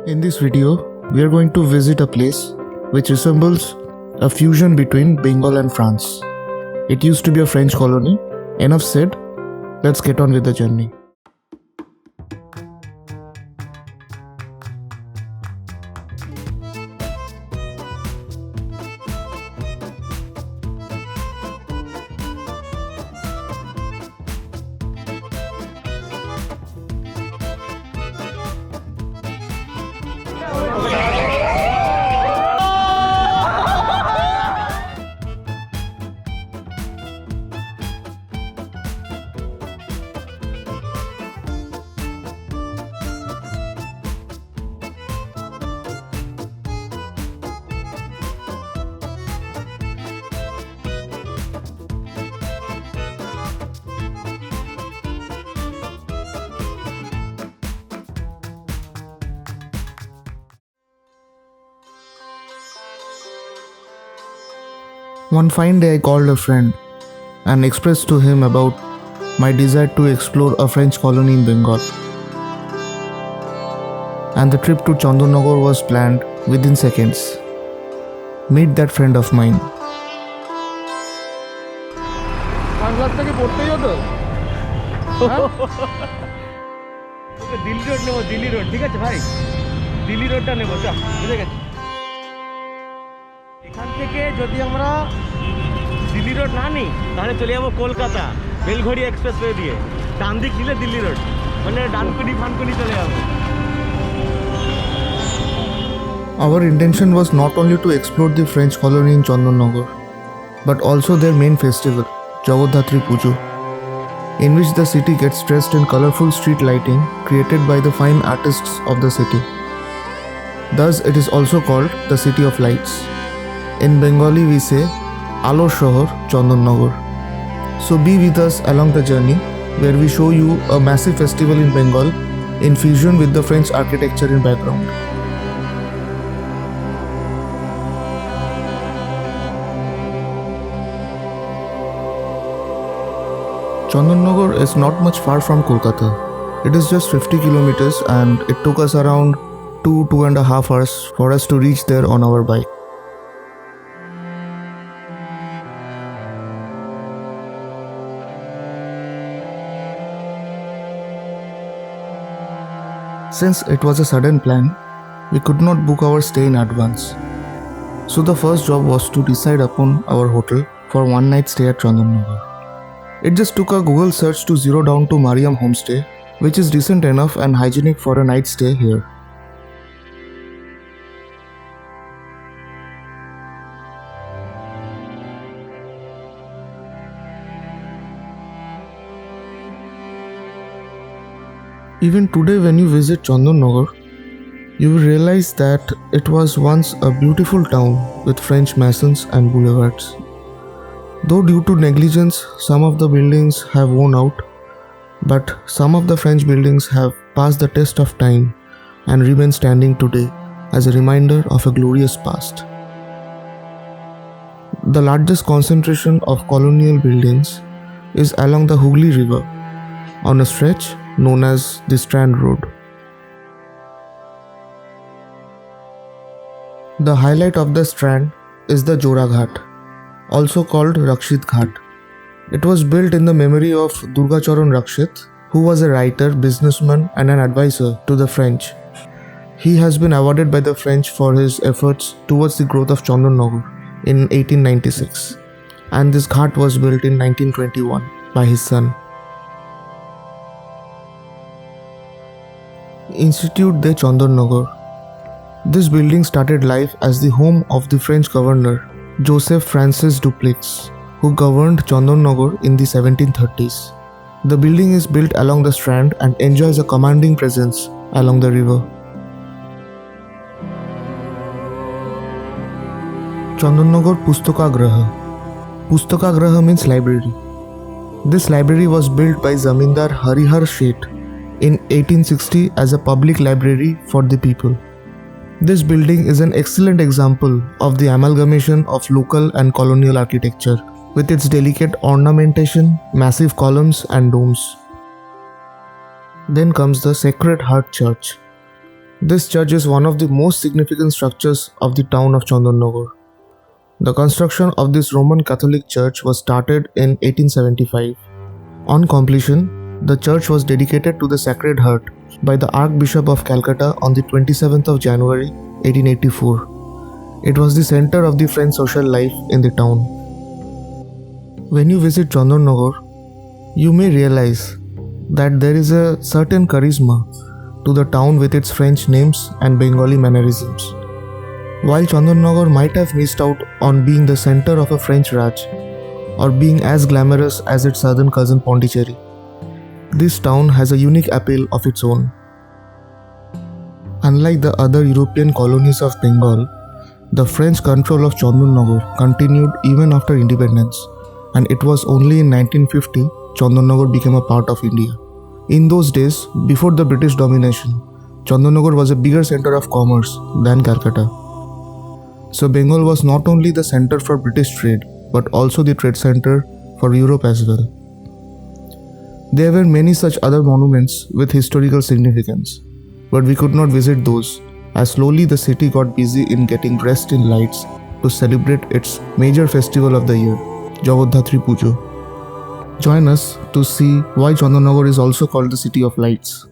In this video, we are going to visit a place which resembles a fusion between Bengal and France. It used to be a French colony. Enough said, let's get on with the journey. One fine day I called a friend and expressed to him about my desire to explore a French colony in Bengal. And the trip to Chandanagar was planned within seconds. Meet that friend of mine. Delhi road ঠিক আছে ভাই, দিল্লি রোডটা নেবো, চল বুঝে গেছি। এখান থেকে যদি আমরা দিল্লি রোড না নিই তাহলে চলে যাবো কলকাতা বেলঘড়ি এক্সপ্রেসওয়ে দিয়ে। ডান দিক নিলে দিল্লি রোড, মানে ডানকুনি ফানকুনি চলে যাবো। Our intention was not only to explore the French colony in Chandanagar, but also their main festival, Jagadhatri Pujo, in which the city gets dressed in colorful street lighting created by the fine artists of the city. Thus, it is also called the City of Lights. In Bengali, we say Alor Shohor Chandanagar. So be with us along the journey where we show you a massive festival in Bengal in fusion with the French architecture in background. Chandanagar is not much far from Kolkata. It is just 50 kilometers and it took us around 2.5 hours for us to reach there on our bike. Since it was a sudden plan, we could not book our stay in advance. So the first job was to decide upon our hotel for one night stay at Chandanagar. It just took a Google search to zero down to Mariam Homestay, which is decent enough and hygienic for a night stay here. Even today when you visit Chandanagar, you will realize that it was once a beautiful town with French masons and boulevards. Though due to negligence, some of the buildings have worn out, but some of the French buildings have passed the test of time and remain standing today as a reminder of a glorious past. The largest concentration of colonial buildings is along the Hooghly River on a stretch known as the Strand Road. The highlight of the Strand is the Jora Ghat, also called Rakshit Ghat. It was built in the memory of Durgacharan Rakshit, who was a writer, businessman and an advisor to the French. He has been awarded by the French for his efforts towards the growth of Chandanagar in 1896, and this ghat was built in 1921 by his son. Institut de Chandanagar. This building started life as the home of the French governor Joseph Francis Dupleix, who governed Chandanagar in the 1730s. The building is built along the Strand and enjoys a commanding presence along the river. Chandanagar Pustakagraha. Pustakagraha means library. This library was built by Zamindar Harihar Sheth in 1860 as a public library for the people. This building is an excellent example of the amalgamation of local and colonial architecture with its delicate ornamentation, massive columns and domes. Then comes the Sacred Heart Church. This church is one of the most significant structures of the town of Chandanagar. The construction of this Roman Catholic church was started in 1875. On completion, the church was dedicated to the Sacred Heart by the Archbishop of Calcutta on the 27th of January 1884. It was the center of the French social life in the town. When you visit Chandanagar, you may realize that there is a certain charisma to the town with its French names and Bengali mannerisms. While Chandanagar might have missed out on being the center of a French Raj or being as glamorous as its southern cousin Pondicherry, this town has a unique appeal of its own. Unlike the other European colonies of Bengal, the French control of Chandanagar continued even after independence, and it was only in 1950 Chandanagar became a part of India. In those days, before the British domination, Chandanagar was a bigger center of commerce than Calcutta. So Bengal was not only the center for British trade, but also the trade center for Europe as well. There were many such other monuments with historical significance, but we could not visit those, as slowly the city got busy in getting dressed in lights to celebrate its major festival of the year, Jagodhatri Pujo. Join us to see why Chandanagar is also called the City of Lights.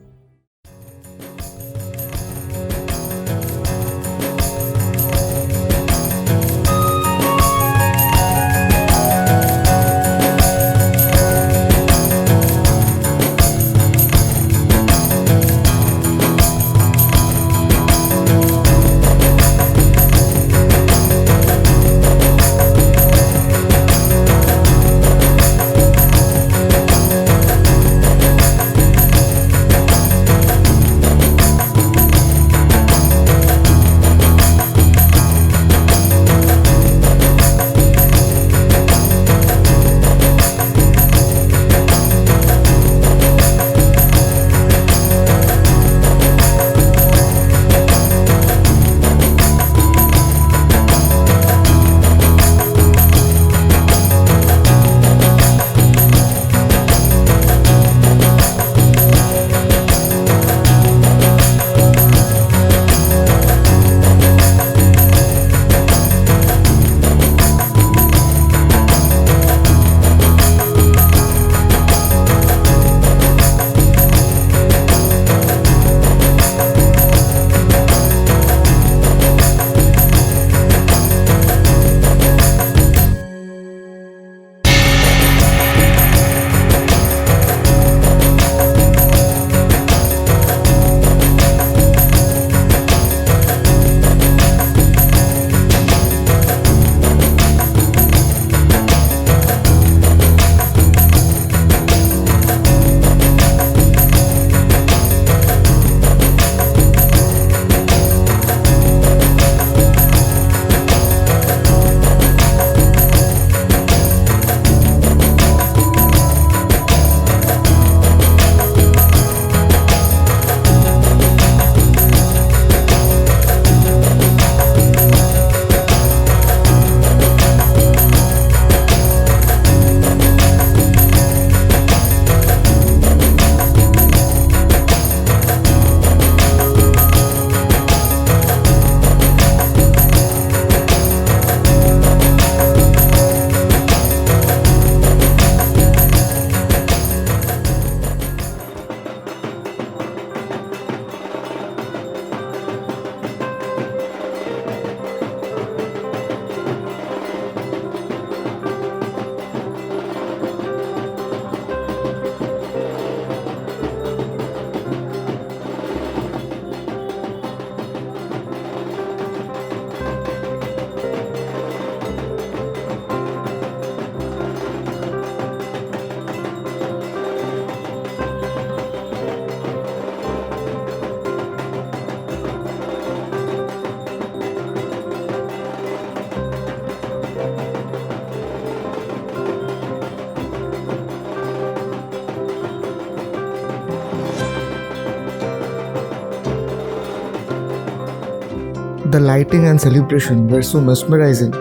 The lighting and celebration were so mesmerizing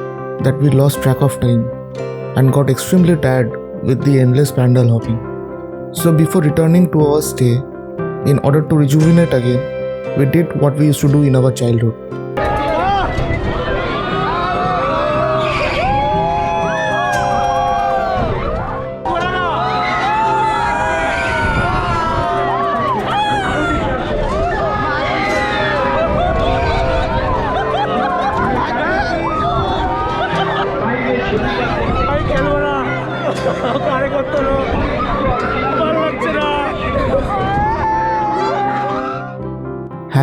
that we lost track of time and got extremely tired with the endless pandal hopping. So before returning to our stay, in order to rejuvenate again, We did what we used to do in our childhood.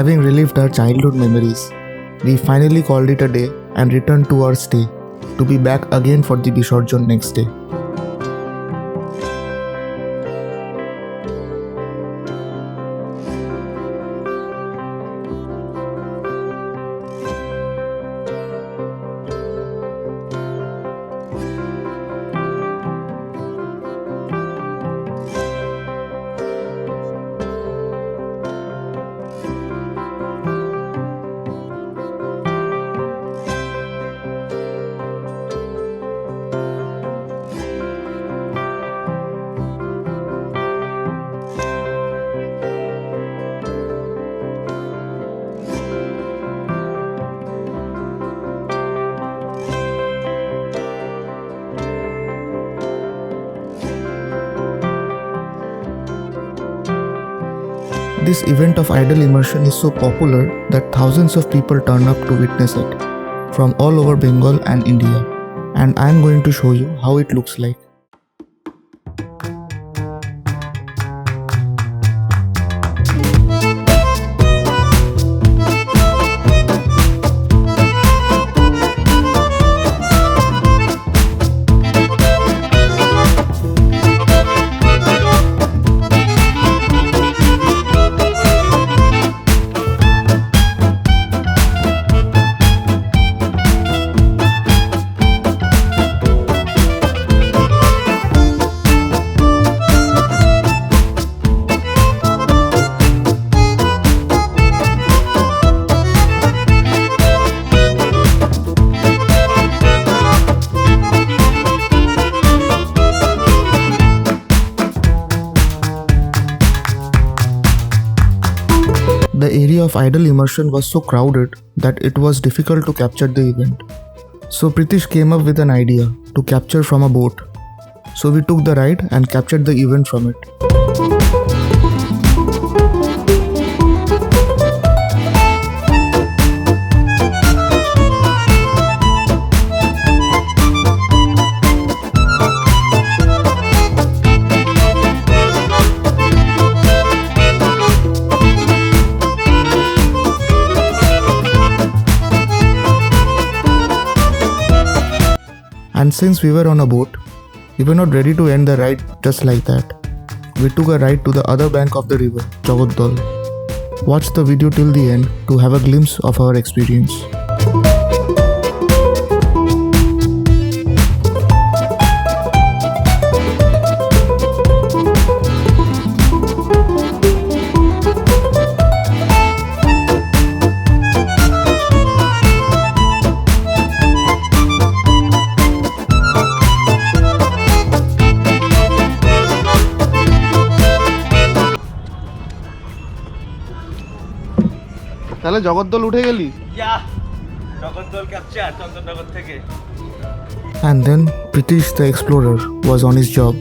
Having relived our childhood memories, we finally called it a day and returned to our stay to be back again for the Bisorjon next day. This event of idol immersion is so popular that thousands of people turn up to witness it from all over Bengal and India, and I am going to show you how it looks like. The area of idol immersion was so crowded that it was difficult to capture the event. So Pritish came up with an idea to capture from a boat. So we took the ride and captured the event from it. And since we were on a boat, we were not ready to end the ride just like that. We took a ride to the other bank of the river, Jagodol. Watch the video till the end to have a glimpse of our experience. তাহলে জগদ্দল উঠে গেলি? জগদ্দল capture Chandannagar থেকে। And then Pritish the explorer was on his job.